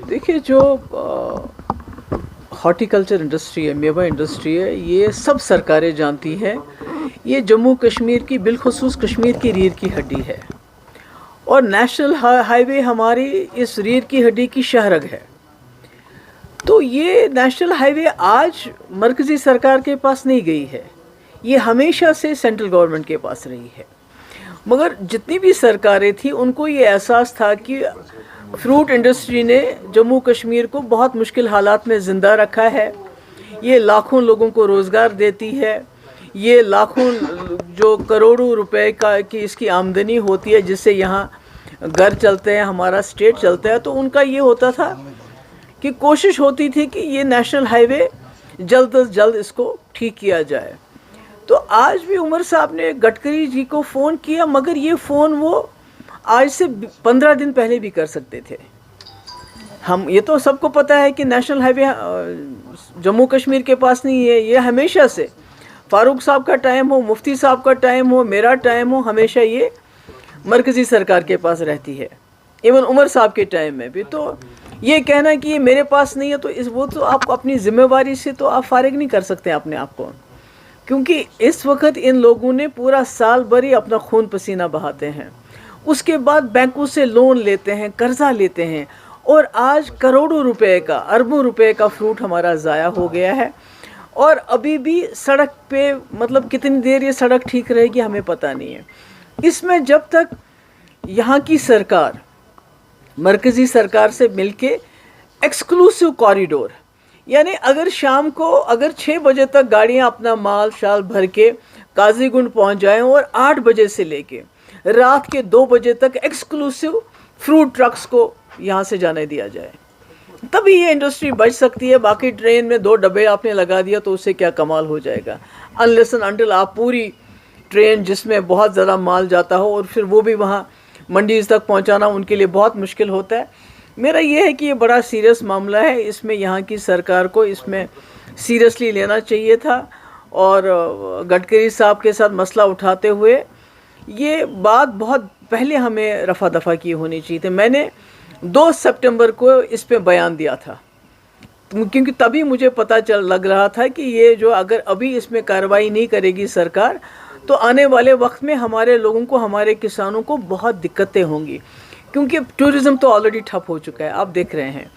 देखिए, जो horticulture industry है, मेवा इंडस्ट्री है, ये सब सरकारें जानती हैं। ये जम्मू कश्मीर की, बिलखुसूस कश्मीर की रीढ़ की हड्डी है, और नेशनल हाईवे हमारी इस रीढ़ की हड्डी की शहरग है। तो ये नेशनल हाईवे आज मरकज़ी सरकार के पास नहीं गई है, ये हमेशा से सेंट्रल गवर्नमेंट के पास रही है। मगर जितनी भी सरकारें थी उनको ये एहसास था कि फ्रूट इंडस्ट्री ने जम्मू कश्मीर को बहुत मुश्किल हालात में ज़िंदा रखा है। ये लाखों लोगों को रोज़गार देती है, ये लाखों जो करोड़ों रुपए की इसकी आमदनी होती है, जिससे यहाँ घर चलते हैं, हमारा स्टेट चलता है। तो उनका ये होता था कि कोशिश होती थी कि ये नेशनल हाईवे जल्द से जल्द इसको ठीक किया जाए। तो आज भी उमर साहब ने गडकरी जी को फ़ोन किया, मगर ये फ़ोन वो आज से 15 दिन पहले भी कर सकते थे। हम ये तो सबको पता है कि नेशनल हाईवे जम्मू कश्मीर के पास नहीं है। ये हमेशा से, फारूक साहब का टाइम हो, मुफ्ती साहब का टाइम हो, मेरा टाइम हो, हमेशा ये मरकज़ी सरकार के पास रहती है। इवन उमर साहब के टाइम में भी। तो ये कहना कि ये मेरे पास नहीं है, तो वो तो आप अपनी ज़िम्मेवारी से तो आप फारिग नहीं कर सकते अपने आप को, क्योंकि इस वक्त इन लोगों ने पूरा साल भर ही अपना खून पसीना बहाते हैं, उसके बाद बैंकों से लोन लेते हैं, कर्जा लेते हैं, और आज करोड़ों रुपए का, अरबों रुपए का फ्रूट हमारा ज़ाया हो गया है। और अभी भी सड़क पे, मतलब कितनी देर ये सड़क ठीक रहेगी हमें पता नहीं है। इसमें जब तक यहाँ की सरकार मरकज़ी सरकार से मिलके एक्सक्लूसिव कॉरिडोर, यानी अगर शाम को अगर 6 बजे तक गाड़ियाँ अपना माल शाल भर के काजीगुंड पहुँच जाएं, और 8 बजे से लेके रात के 2 बजे तक एक्सक्लूसिव फ्रूट ट्रक्स को यहाँ से जाने दिया जाए, तभी ये इंडस्ट्री बच सकती है। बाकी ट्रेन में 2 डब्बे आपने लगा दिया तो उससे क्या कमाल हो जाएगा। अनलेस एंड अनटिल आप पूरी ट्रेन जिसमें बहुत ज़्यादा माल जाता हो, और फिर वो भी वहाँ मंडीज़ तक पहुँचाना उनके लिए बहुत मुश्किल होता है। मेरा ये है कि ये बड़ा सीरियस मामला है, इसमें यहाँ की सरकार को इसमें सीरियसली लेना चाहिए था, और गडकरी साहब के साथ मसला उठाते हुए ये बात बहुत पहले हमें रफ़ा दफ़ा की होनी चाहिए थी। मैंने 2 सितंबर को इस पे बयान दिया था, क्योंकि तभी मुझे पता लग रहा था कि ये जो अगर अभी इसमें कार्रवाई नहीं करेगी सरकार, तो आने वाले वक्त में हमारे लोगों को, हमारे किसानों को बहुत दिक्कतें होंगी, क्योंकि टूरिज़्म तो ऑलरेडी ठप हो चुका है, आप देख रहे हैं।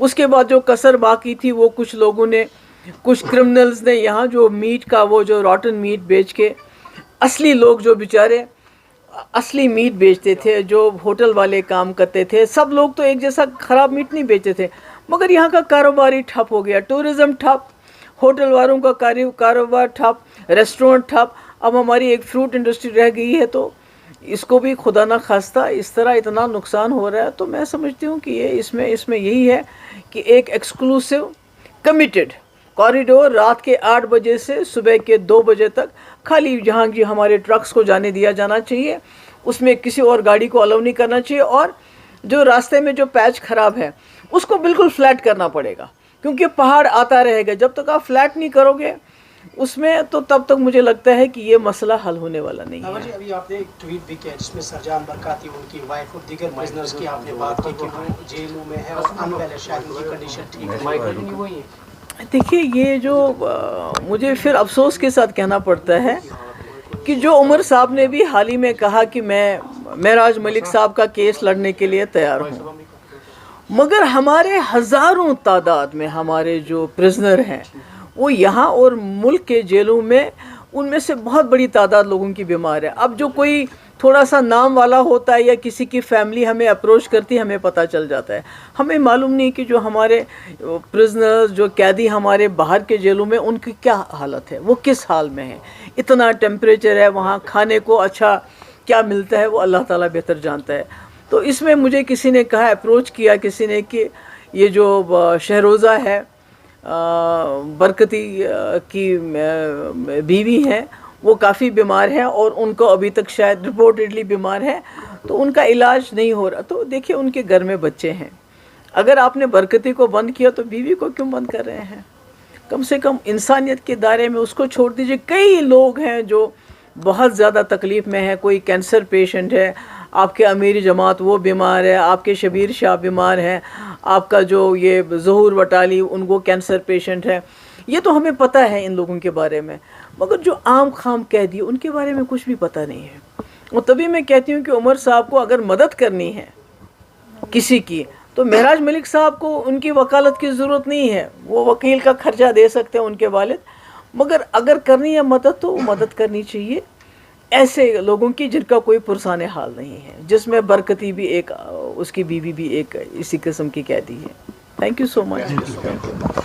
उसके बाद जो कसर बाकी थी वो कुछ लोगों ने, कुछ क्रिमिनल्स ने यहाँ जो मीट का, वो जो रॉटन मीट बेच के, असली लोग जो बेचारे असली मीट बेचते थे, जो होटल वाले काम करते थे, सब लोग तो एक जैसा ख़राब मीट नहीं बेचते थे, मगर यहाँ का कारोबार ही ठप हो गया। टूरिज़्म ठप, होटल वालों का कारोबार ठप, रेस्टोरेंट ठप। अब हमारी एक फ्रूट इंडस्ट्री रह गई है, तो इसको भी खुदा ना खास्ता इस तरह इतना नुकसान हो रहा है। तो मैं समझती हूँ कि ये इसमें यही है कि एक एक्सक्लूसिव कमिटेड कॉरिडोर रात के 8 बजे से सुबह के 2 बजे तक खाली जहाँ की हमारे ट्रक्स को जाने दिया जाना चाहिए, उसमें किसी और गाड़ी को अलाउ नहीं करना चाहिए। और जो रास्ते में जो पैच ख़राब है उसको बिल्कुल फ्लैट करना पड़ेगा, क्योंकि पहाड़ आता रहेगा। जब तक आप फ्लैट नहीं करोगे उसमें, तो तब तक मुझे लगता है कि ये मसला हल होने वाला नहीं है। जी, अभी आपने एक ट्वीट भी किया जिसमें सरजान बरकाती, उनकी वाइफ और दीगर प्रिजनर्स की आपने बात की कि वो जेलों में है और अनवेल है, शायद उनकी कंडीशन ठीक है। देखिए, ये जो मुझे फिर अफसोस के साथ कहना पड़ता है कि जो उमर साहब ने भी हाल ही में कहा कि मैं महराज मलिक साहब का केस लड़ने के लिए तैयार हूँ, मगर हमारे हज़ारों तादाद में हमारे जो प्रिजनर हैं वो यहाँ और मुल्क के जेलों में, उनमें से बहुत बड़ी तादाद लोगों की बीमार है। अब जो कोई थोड़ा सा नाम वाला होता है या किसी की फैमिली हमें अप्रोच करती है, हमें पता चल जाता है। हमें मालूम नहीं कि जो हमारे प्रिजनर्स, जो कैदी हमारे बाहर के जेलों में, उनकी क्या हालत है, वो किस हाल में है। इतना टेम्परेचर है वहाँ, खाने को अच्छा क्या मिलता है वो अल्लाह ताला बेहतर जानता है। तो इसमें मुझे किसी ने कहा, अप्रोच किया किसी ने, कि ये जो शहरोज़ा है बरकती की बीवी हैं, वो काफ़ी बीमार है और उनको अभी तक शायद रिपोर्टेडली बीमार है, तो उनका इलाज नहीं हो रहा। तो देखिए, उनके घर में बच्चे हैं, अगर आपने बरकती को बंद किया तो बीवी को क्यों बंद कर रहे हैं? कम से कम इंसानियत के दायरे में उसको छोड़ दीजिए। कई लोग हैं जो बहुत ज़्यादा तकलीफ़ में है, कोई कैंसर पेशेंट है, آپ کے امیر جماعت وہ بیمار ہے، آپ کے شبیر شاہ بیمار ہیں، آپ کا جو یہ ظہور وٹالی ان کو کینسر پیشنٹ ہے. یہ تو ہمیں پتہ ہے ان لوگوں کے بارے میں، مگر جو عام خام قیدی ان کے بارے میں کچھ بھی پتہ نہیں ہے. اور تبھی میں کہتی ہوں کہ عمر صاحب کو اگر مدد کرنی ہے کسی کی تو معراج ملک صاحب کو ان کی وکالت کی ضرورت نہیں ہے، وہ وکیل کا خرچہ دے سکتے ہیں ان کے والد. مگر اگر کرنی ہے مدد تو وہ مدد کرنی چاہیے ایسے لوگوں کی جن کا کوئی پرسان حال نہیں ہے، جس میں برکتی بھی ایک، اس کی بیوی بھی ایک اسی قسم کی قیدی ہے. Thank you so much.